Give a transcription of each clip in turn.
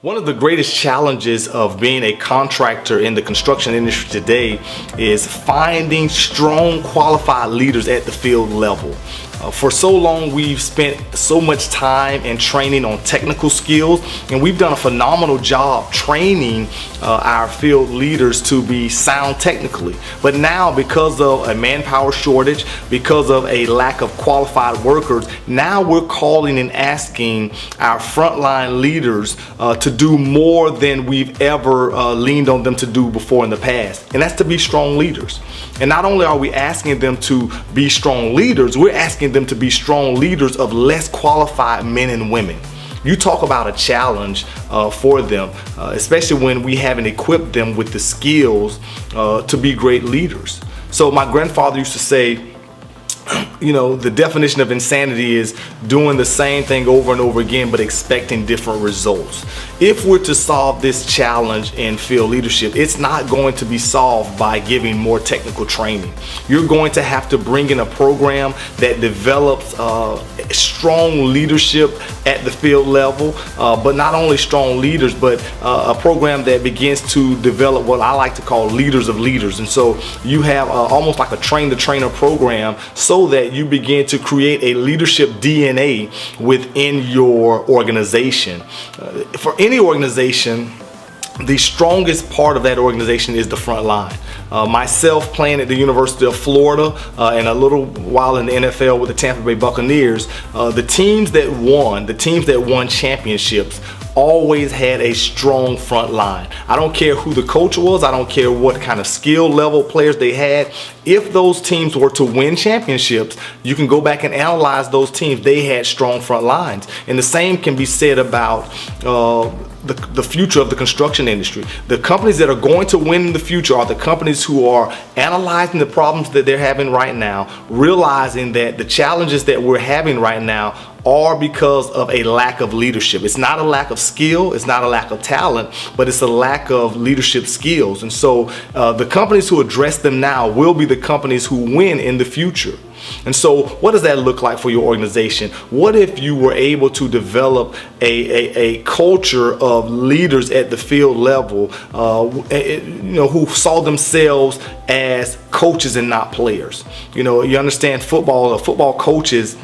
One of the greatest challenges of being a contractor in the construction industry today is finding strong, qualified leaders at the field level. For so long, we've spent so much time and training on technical skills, and we've done a phenomenal job training our field leaders to be sound technically. But now, because of a manpower shortage, because of a lack of qualified workers, now we're calling and asking our frontline leaders to do more than we've ever leaned on them to do before in the past, and that's to be strong leaders. And not only are we asking them to be strong leaders, we're asking them to be strong leaders of less qualified men and women. You talk about a challenge for them, especially when we haven't equipped them with the skills to be great leaders. So my grandfather used to say, you know, the definition of insanity is doing the same thing over and over again but expecting different results. If we're to solve this challenge in field leadership, it's not going to be solved by giving more technical training. You're going to have to bring in a program that develops strong leadership at the field level, but not only strong leaders, but a program that begins to develop what I like to call leaders of leaders. And so you have almost like a train-the-trainer program so that you begin to create a leadership DNA within your organization. For any organization, the strongest part of that organization is the front line. Myself playing at the University of Florida and a little while in the NFL with the Tampa Bay Buccaneers, the teams that won championships always had a strong front line. I don't care who the coach was, I don't care what kind of skill level players they had. If those teams were to win championships, you can go back and analyze those teams. They had strong front lines. And the same can be said about the future of the construction industry. The companies that are going to win in the future are the companies who are analyzing the problems that they're having right now, realizing that the challenges that we're having right now are because of a lack of leadership. It's not a lack of skill, it's not a lack of talent, but it's a lack of leadership skills. And so the companies who address them now will be the companies who win in the future. And so what does that look like for your organization? What if you were able to develop a culture of leaders at the field level who saw themselves as coaches and not players? You know, you understand football coaches,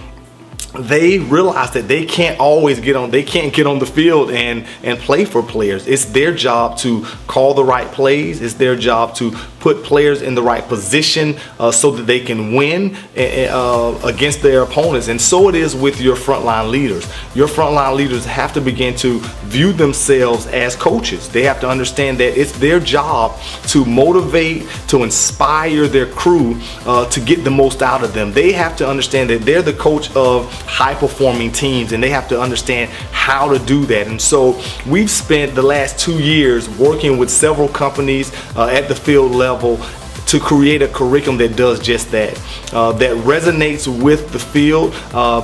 they realize that they can't always get on the field and play for players. It's their job to call the right plays. It's their job to put players in the right position so that they can win against their opponents. And so it is with your frontline leaders. Your frontline leaders have to begin to view themselves as coaches. They have to understand that it's their job to motivate, to inspire their crew to get the most out of them. They have to understand that they're the coach of high-performing teams, and they have to understand how to do that. And so we've spent the last 2 years working with several companies at the field level to create a curriculum that does just that, that resonates with the field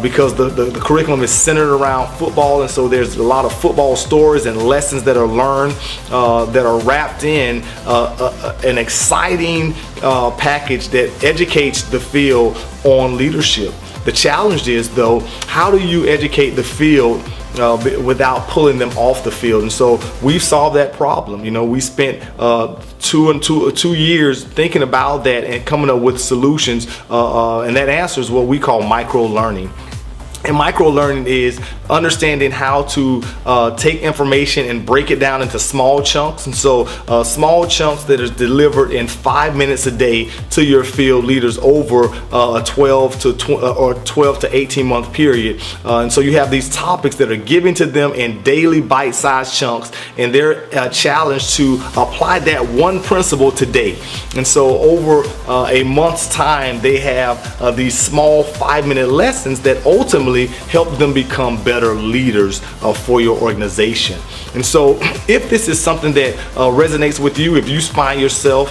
because the curriculum is centered around football, and so there's a lot of football stories and lessons that are learned that are wrapped in an exciting package that educates the field on leadership. The challenge is, though, how do you educate the field without pulling them off the field? And so we've solved that problem. You know, we spent 2 years thinking about that and coming up with solutions, and that answer is what we call micro-learning. And micro-learning is understanding how to take information and break it down into small chunks. And so small chunks that are delivered in 5 minutes a day to your field leaders over a 12 to 18 month period. And so you have these topics that are given to them in daily bite-sized chunks, and they're challenged to apply that one principle today. And so over a month's time, they have these small 5-minute lessons that ultimately help them become better leaders for your organization. And so if this is something that resonates with you, if you find yourself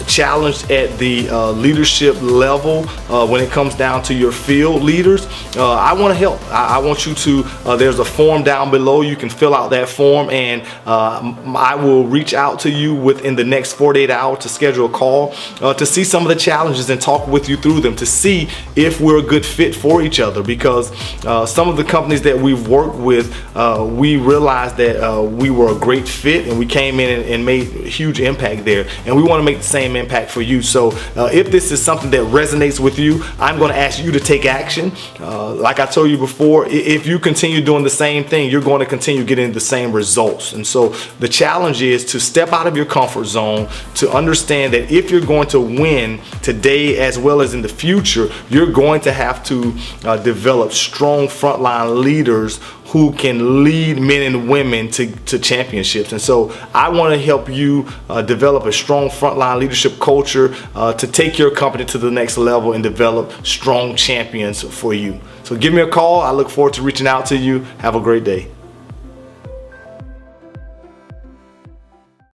challenged at the leadership level when it comes down to your field leaders, I want to help. I want you to, there's a form down below. You can fill out that form, and I will reach out to you within the next 48 hours to schedule a call to see some of the challenges and talk with you through them, to see if we're a good fit for each other. Because because some of the companies that we've worked with, we realized that we were a great fit, and we came in and made a huge impact there, and we want to make the same impact for you. So if this is something that resonates with you, I'm going to ask you to take action. Like I told you before, if you continue doing the same thing, you're going to continue getting the same results. And so the challenge is to step out of your comfort zone, to understand that if you're going to win today as well as in the future, you're going to have to develop strong frontline leaders who can lead men and women to championships. And so I want to help you develop a strong frontline leadership culture to take your company to the next level and develop strong champions for you. So give me a call. I look forward to reaching out to you. Have a great day.